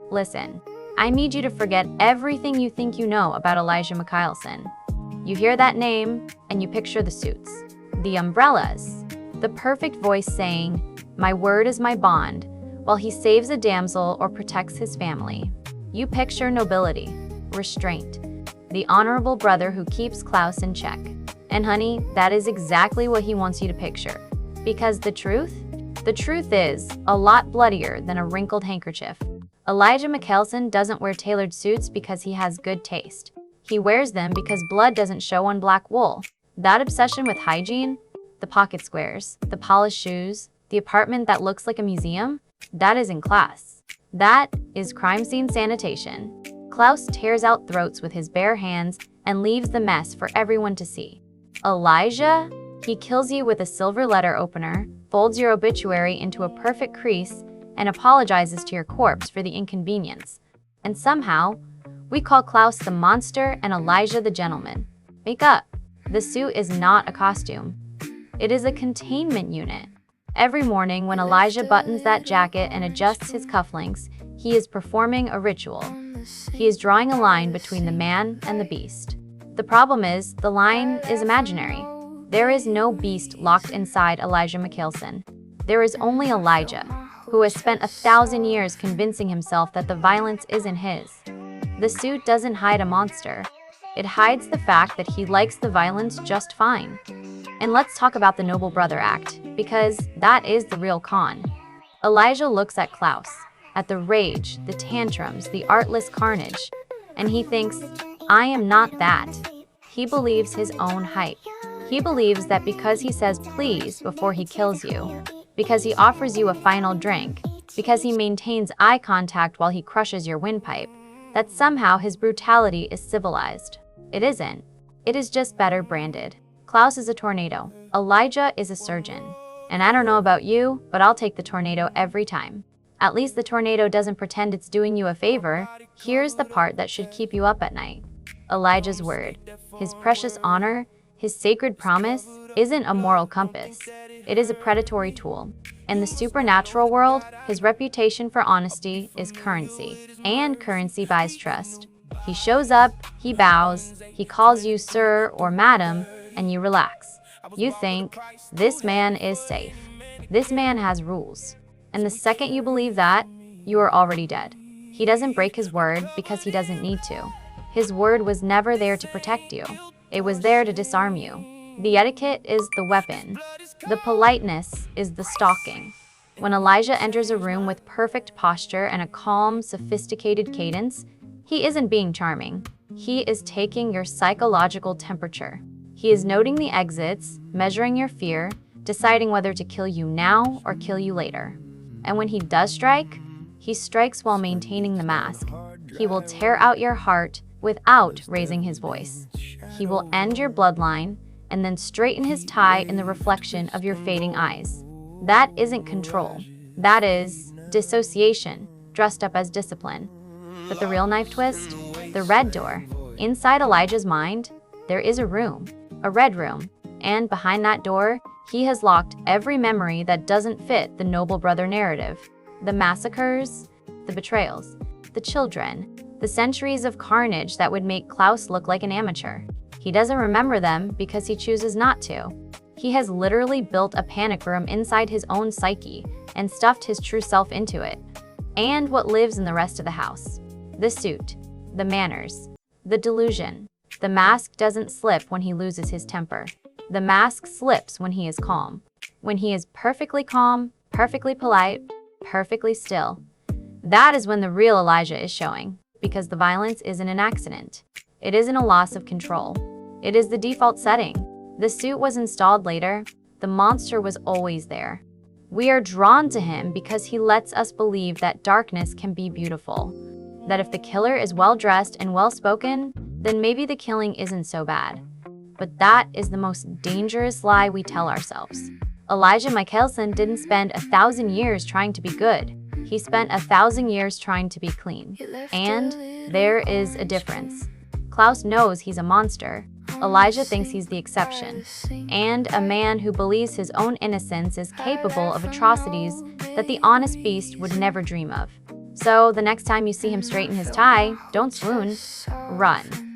Listen, I need you to forget everything you think you know about Elijah Mikaelson. You hear that name, and you picture the suits, the umbrellas, the perfect voice saying, "My word is my bond," while he saves a damsel or protects his family. You picture Nobility, Restraint, the honorable brother who keeps Klaus in check. And honey, that is exactly what he wants you to picture. Because the truth is a lot bloodier than a wrinkled handkerchief. Elijah Mikaelson doesn't wear tailored suits because he has good taste. He wears them because blood doesn't show on black wool. That obsession with hygiene, the pocket squares, the polished shoes, the apartment that looks like a museum, that isn't class. That is crime scene sanitation. Klaus tears out throats with his bare hands and leaves the mess for everyone to see. Elijah? He kills you with a silver letter opener, folds your obituary into a perfect crease, and apologizes to your corpse for the inconvenience. And somehow, we call Klaus the monster and Elijah the gentleman. Wake up. The suit is not a costume. It is a containment unit. Every morning when Elijah buttons that jacket and adjusts his cufflinks, he is performing a ritual. He is drawing a line between the man and the beast. The problem is, the line is imaginary. There is no beast locked inside Elijah Mikaelson. There is only Elijah, who has spent 1,000 years convincing himself that the violence isn't his. The suit doesn't hide a monster. It hides the fact that he likes the violence just fine. And let's talk about the Noble Brother Act, because that is the real con. Elijah looks at Klaus, at the rage, the tantrums, the artless carnage, and he thinks, I am not that. He believes his own hype. He believes that because he says please before he kills you, because he offers you a final drink, because he maintains eye contact while he crushes your windpipe, that somehow his brutality is civilized. It isn't. It is just better branded. Klaus is a tornado. Elijah is a surgeon. And I don't know about you, but I'll take the tornado every time. At least the tornado doesn't pretend it's doing you a favor. Here's the part that should keep you up at night. Elijah's word, his precious honor, his sacred promise, isn't a moral compass. It is a predatory tool. In the supernatural world, his reputation for honesty is currency, and currency buys trust. He shows up, he bows, he calls you sir or madam, and you relax. You think, this man is safe. This man has rules. And the second you believe that, you are already dead. He doesn't break his word because he doesn't need to. His word was never there to protect you. It was there to disarm you. The etiquette is the weapon. The politeness is the stalking. When Elijah enters a room with perfect posture and a calm, sophisticated cadence, he isn't being charming. He is taking your psychological temperature. He is noting the exits, measuring your fear, deciding whether to kill you now or kill you later. And when he does strike, he strikes while maintaining the mask. He will tear out your heart without raising his voice. He will end your bloodline and then straighten his tie in the reflection of your fading eyes. That isn't control. That is dissociation, dressed up as discipline. But the real knife twist? The red door. Inside Elijah's mind, there is a room, a red room, and behind that door, he has locked every memory that doesn't fit the Noble Brother narrative. The massacres, the betrayals, the children, the centuries of carnage that would make Klaus look like an amateur. He doesn't remember them because he chooses not to. He has literally built a panic room inside his own psyche and stuffed his true self into it. And what lives in the rest of the house? The suit, the manners, the delusion. The mask doesn't slip when he loses his temper. The mask slips when he is calm. When he is perfectly calm, perfectly polite, perfectly still. That is when the real Elijah is showing, because the violence isn't an accident. It isn't a loss of control. It is the default setting. The suit was installed later. The monster was always there. We are drawn to him because he lets us believe that darkness can be beautiful. That if the killer is well-dressed and well-spoken, then maybe the killing isn't so bad. But that is the most dangerous lie we tell ourselves. Elijah Mikaelson didn't spend 1,000 years trying to be good. He spent 1,000 years trying to be clean. And there is a difference. Klaus knows he's a monster. Elijah thinks he's the exception. And a man who believes his own innocence is capable of atrocities that the honest beast would never dream of. So the next time you see him straighten his tie, don't swoon, run.